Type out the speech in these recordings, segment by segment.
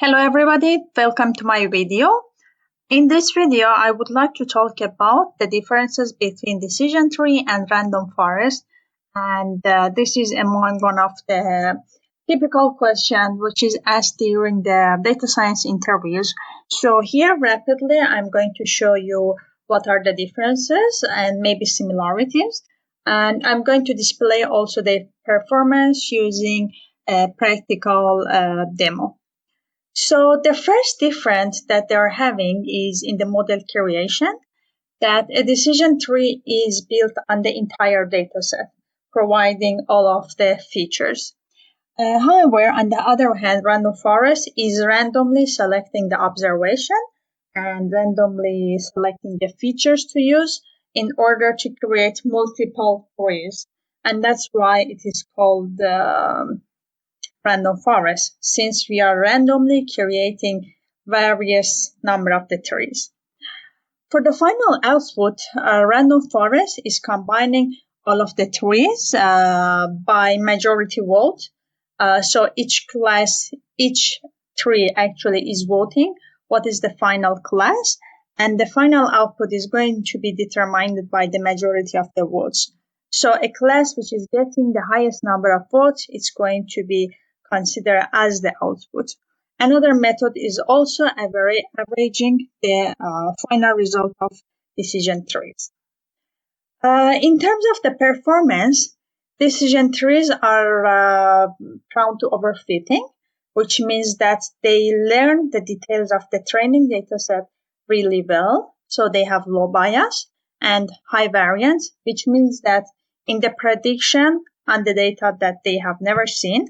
Hello everybody, welcome to my video. In this video, I would like to talk about the differences between decision tree and random forest. And this is among one of the typical questions which is asked during the data science interviews. So here rapidly, I'm going to show you what are the differences and maybe similarities. And I'm going to display also the performance using a practical demo. So the first difference that they're having is in the model creation, that a decision tree is built on the entire dataset, providing all of the features. However, on the other hand, random forest is randomly selecting the observation and randomly selecting the features to use in order to create multiple trees. And that's why it is called random forest, since we are randomly creating various number of the trees. For the final output, random forest is combining all of the trees by majority vote. So each tree actually is voting what is the final class, and the final output is going to be determined by the majority of the votes. So a class which is getting the highest number of votes is going to be considered as the output. Another method is also averaging the final result of decision trees. In terms of the performance, decision trees are prone to overfitting, which means that they learn the details of the training dataset really well. So they have low bias and high variance, which means that in the prediction on the data that they have never seen,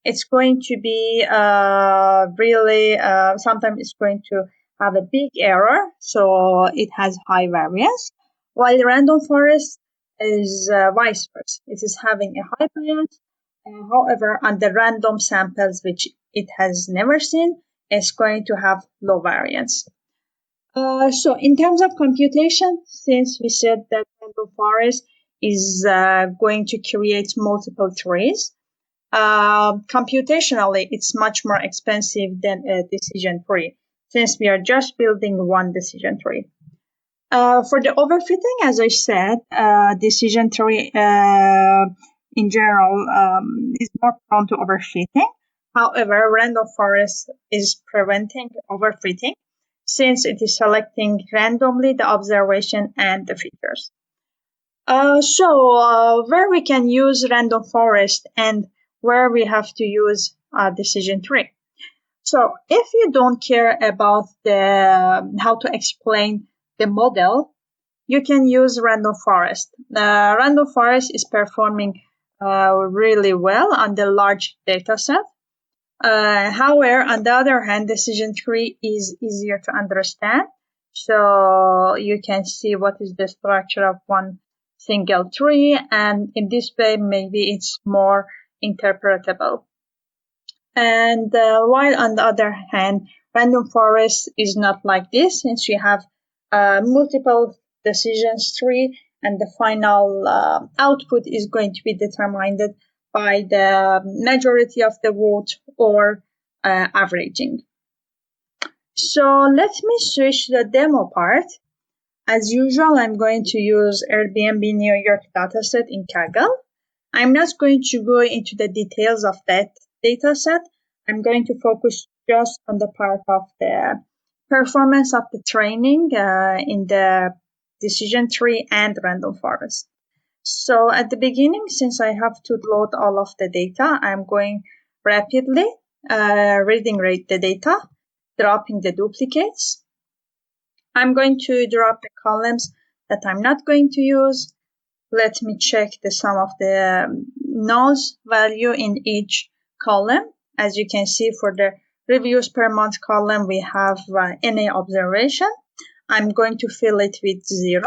it's going to be sometimes it's going to have a big error. So it has high variance. While random forest is vice versa. It is having a high bias. However, on the random samples, which it has never seen, it's going to have low variance. So in terms of computation, since we said that random forest is going to create multiple trees, computationally, it's much more expensive than a decision tree, since we are just building one decision tree. For the overfitting, as I said, decision tree in general is more prone to overfitting. However, random forest is preventing overfitting, since it is selecting randomly the observation and the features. Where we can use random forest and where we have to use decision tree. So if you don't care about how to explain the model, you can use random forest. Random forest is performing really well on the large data set. However, on the other hand, decision tree is easier to understand. So you can see what is the structure of one single tree, and in this way, maybe it's more interpretable. And while on the other hand, random forest is not like this, since you have multiple decisions tree, and the final output is going to be determined by the majority of the vote or averaging. So let me switch to the demo part. As usual, I'm going to use Airbnb New York dataset in Kaggle. I'm not going to go into the details of that dataset. I'm going to focus just on the part of the performance of the training in the decision tree and random forest. So at the beginning, since I have to load all of the data, I'm going rapidly reading the data, dropping the duplicates. I'm going to drop the columns that I'm not going to use. Let me check the sum of the nodes value in each column. As you can see, for the reviews per month column, we have NA observation. I'm going to fill it with 0.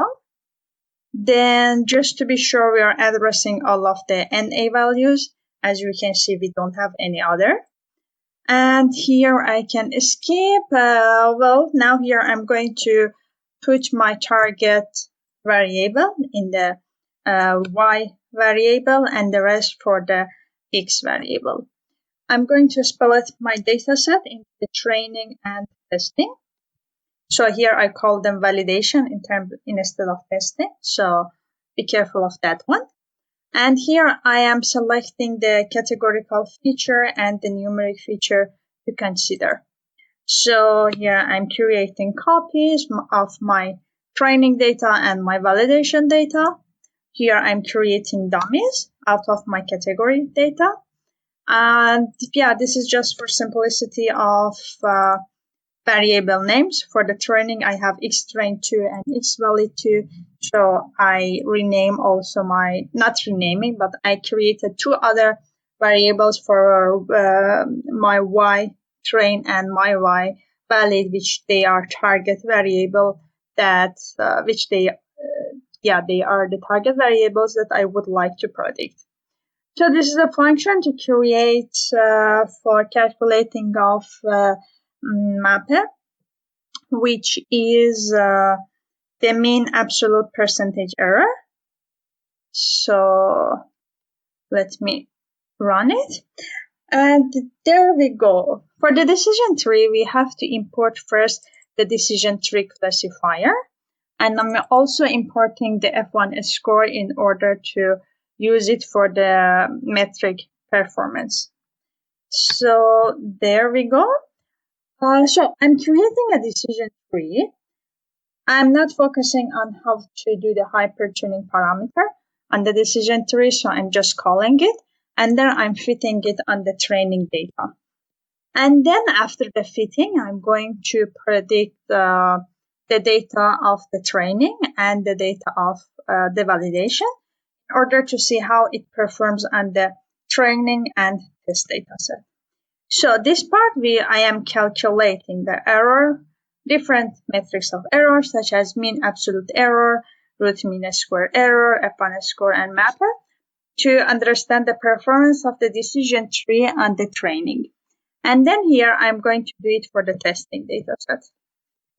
Then just to be sure, we are addressing all of the NA values. As you can see, we don't have any other. And here I can escape. Now here I'm going to put my target variable in the y variable and the rest for the x variable. I'm going to split my dataset into the training and testing. So here I call them validation instead of testing. So be careful of that one. And here I am selecting the categorical feature and the numeric feature to consider. So here I'm creating copies of my training data and my validation data. Here I'm creating dummies out of my category data. And yeah, this is just for simplicity of variable names. For the training, I have xtrain2 and xvalid2. So I rename also not renaming, but I created two other variables for my y train and my y valid, which they are target variable that, they are the target variables that I would like to predict. So this is a function to create for calculating of mapping, which is the mean absolute percentage error. So let me run it. And there we go. For the decision tree, we have to import first the decision tree classifier. And I'm also importing the F1 score in order to use it for the metric performance. So there we go. So I'm creating a decision tree. I'm not focusing on how to do the hypertuning parameter on the decision tree, so I'm just calling it, and then I'm fitting it on the training data. And then after the fitting, I'm going to predict the data of the training and the data of the validation in order to see how it performs on the training and test data set. So this part, I am calculating the error, different metrics of error, such as mean absolute error, root mean square error, F1 score, and mapper, to understand the performance of the decision tree on the training. And then here, I'm going to do it for the testing data set.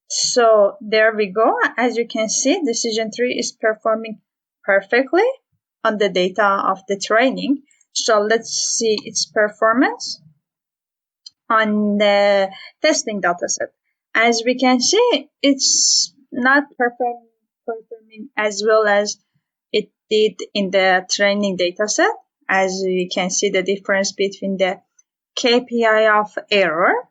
So there we go. As you can see, decision tree is performing perfectly on the data of the training. So let's see its performance on the testing dataset. As we can see, it's not performing as well as it did in the training dataset. As you can see, the difference between the KPI of error,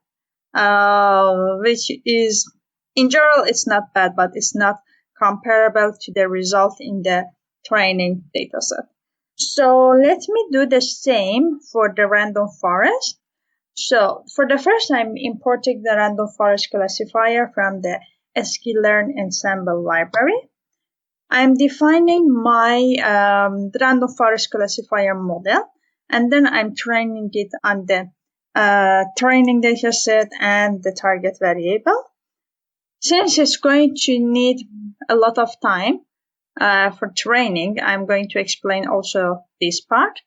which is, in general, it's not bad, but it's not comparable to the result in the training dataset. So let me do the same for the random forest. So for the first, I'm importing the random forest classifier from the sklearn ensemble library. I'm defining my random forest classifier model, and then I'm training it on the training data set and the target variable. Since it's going to need a lot of time for training, I'm going to explain also this part.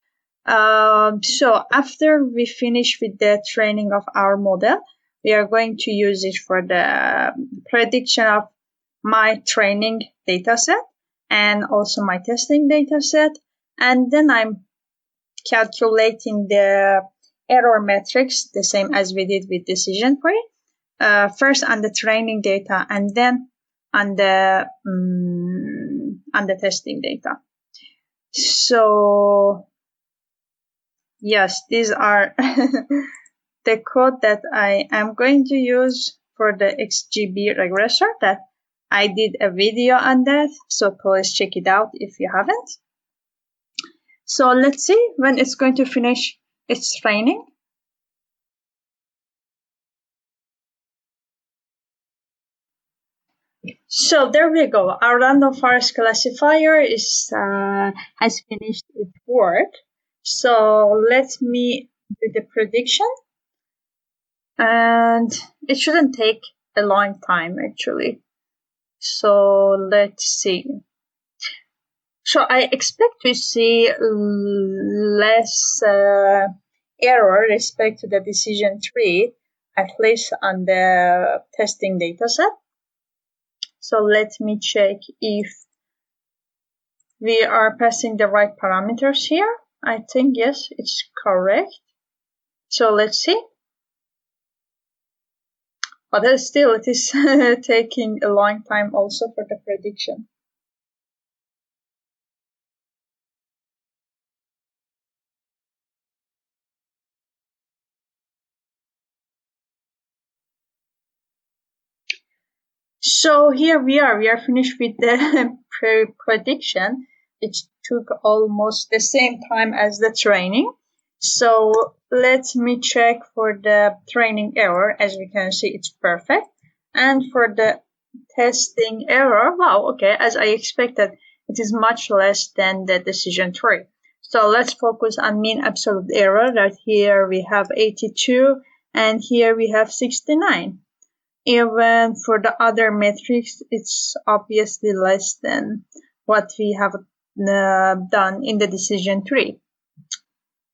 So after we finish with the training of our model, we are going to use it for the prediction of my training dataset and also my testing dataset. And then I'm calculating the error metrics, the same as we did with decision tree. First on the training data and then on the testing data. So yes, these are the code that I am going to use for the XGB regressor that I did a video on that. So please check it out if you haven't. So let's see when it's going to finish its training. So there we go. Our random forest classifier has finished its work. So let me do the prediction. And it shouldn't take a long time, actually. So let's see. So I expect to see less error respect to the decision tree, at least on the testing dataset. So let me check if we are passing the right parameters here. I think yes, it's correct. So let's see. But still, it is taking a long time also for the prediction. So here we are finished with the prediction. It took almost the same time as the training. So let me check for the training error. As we can see, it's perfect. And for the testing error, wow, okay, as I expected, it is much less than the decision tree. So let's focus on mean absolute error. That here we have 82 and here we have 69. Even for the other metrics, it's obviously less than what we have done in the decision tree.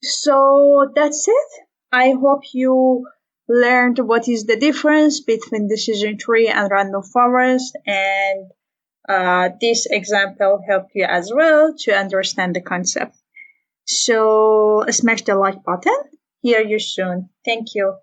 So that's it. I hope you learned what is the difference between decision tree and random forest, and this example helped you as well to understand the concept. So smash the like button. Hear you soon. Thank you.